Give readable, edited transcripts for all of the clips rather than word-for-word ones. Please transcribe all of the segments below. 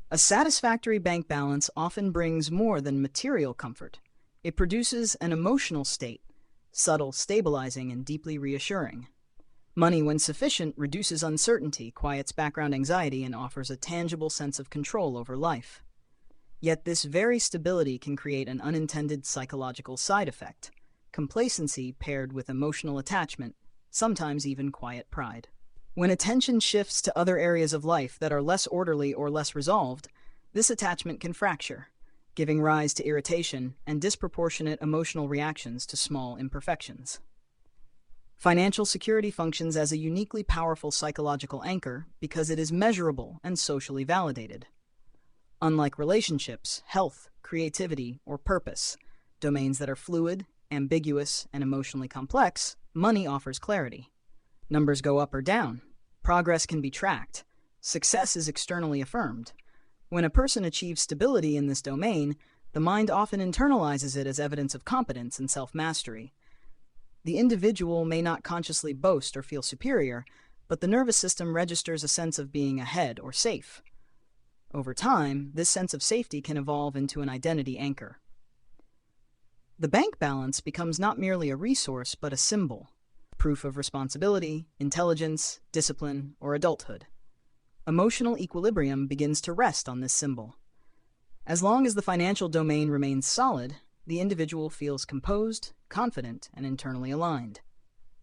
A satisfactory bank balance often brings more than material comfort. It produces an emotional state, subtle, stabilizing, and deeply reassuring. Money, when sufficient, reduces uncertainty, quiets background anxiety, and offers a tangible sense of control over life. Yet this very stability can create an unintended psychological side effect: complacency paired with emotional attachment, sometimes even quiet pride. When attention shifts to other areas of life that are less orderly or less resolved, this attachment can fracture, giving rise to irritation and disproportionate emotional reactions to small imperfections. Financial security functions as a uniquely powerful psychological anchor because it is measurable and socially validated. Unlike relationships, health, creativity, or purpose, domains that are fluid, ambiguous, and emotionally complex, money offers clarity. Numbers go up or down. Progress can be tracked. Success is externally affirmed. When a person achieves stability in this domain, the mind often internalizes it as evidence of competence and self-mastery. The individual may not consciously boast or feel superior, but the nervous system registers a sense of being ahead or safe. Over time, this sense of safety can evolve into an identity anchor. The bank balance becomes not merely a resource, but a symbol, proof of responsibility, intelligence, discipline, or adulthood. Emotional equilibrium begins to rest on this symbol. As long as the financial domain remains solid, the individual feels composed, confident, and internally aligned.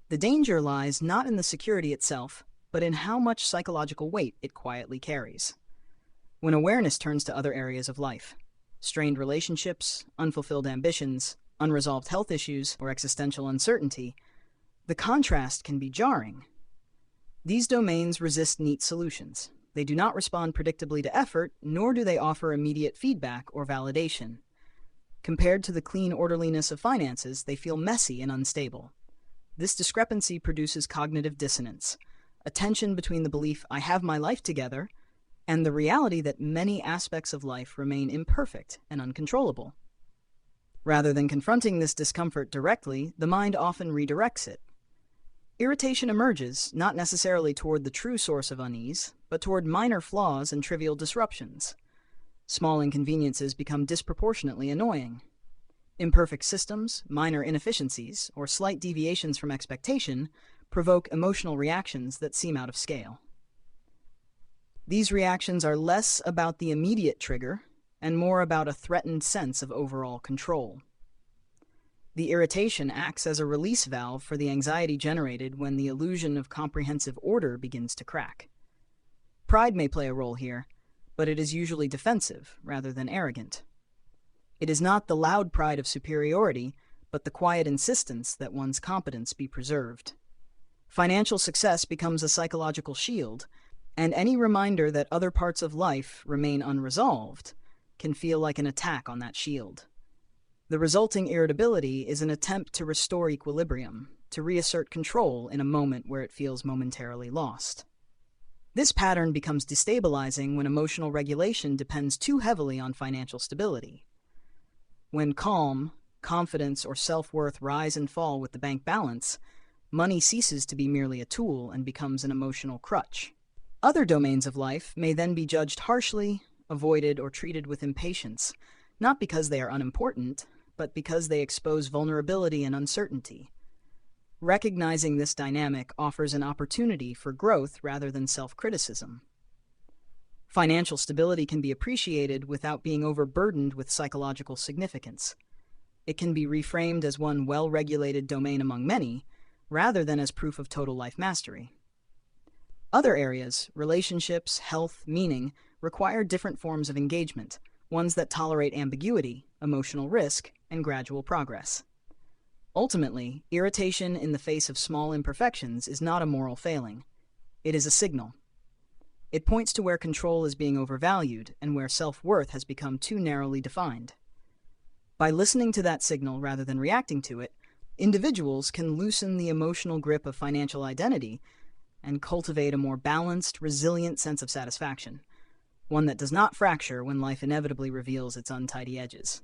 The danger lies not in the security itself, but in how much psychological weight it quietly carries. When awareness turns to other areas of life, strained relationships, unfulfilled ambitions, unresolved health issues, or existential uncertainty, the contrast can be jarring. These domains resist neat solutions. They do not respond predictably to effort, nor do they offer immediate feedback or validation. Compared to the clean orderliness of finances, they feel messy and unstable. This discrepancy produces cognitive dissonance, a tension between the belief I have my life together and the reality that many aspects of life remain imperfect and uncontrollable. Rather than confronting this discomfort directly, the mind often redirects it. Irritation emerges, not necessarily toward the true source of unease, but toward minor flaws and trivial disruptions. Small inconveniences become disproportionately annoying. Imperfect systems, minor inefficiencies, or slight deviations from expectation provoke emotional reactions that seem out of scale. These reactions are less about the immediate trigger and more about a threatened sense of overall control. The irritation acts as a release valve for the anxiety generated when the illusion of comprehensive order begins to crack. Pride may play a role here, but it is usually defensive rather than arrogant. It is not the loud pride of superiority, but the quiet insistence that one's competence be preserved. Financial success becomes a psychological shield, and any reminder that other parts of life remain unresolved can feel like an attack on that shield. The resulting irritability is an attempt to restore equilibrium, to reassert control in a moment where it feels momentarily lost. This pattern becomes destabilizing when emotional regulation depends too heavily on financial stability. When calm, confidence, or self-worth rise and fall with the bank balance, money ceases to be merely a tool and becomes an emotional crutch. Other domains of life may then be judged harshly, avoided, or treated with impatience, not because they are unimportant, but because they expose vulnerability and uncertainty. Recognizing this dynamic offers an opportunity for growth rather than self-criticism. Financial stability can be appreciated without being overburdened with psychological significance. It can be reframed as one well-regulated domain among many, rather than as proof of total life mastery. Other areas, relationships, health, meaning, require different forms of engagement, ones that tolerate ambiguity, emotional risk, and gradual progress. Ultimately, irritation in the face of small imperfections is not a moral failing. It is a signal. It points to where control is being overvalued and where self-worth has become too narrowly defined. By listening to that signal rather than reacting to it, individuals can loosen the emotional grip of financial identity and cultivate a more balanced, resilient sense of satisfaction, one that does not fracture when life inevitably reveals its untidy edges.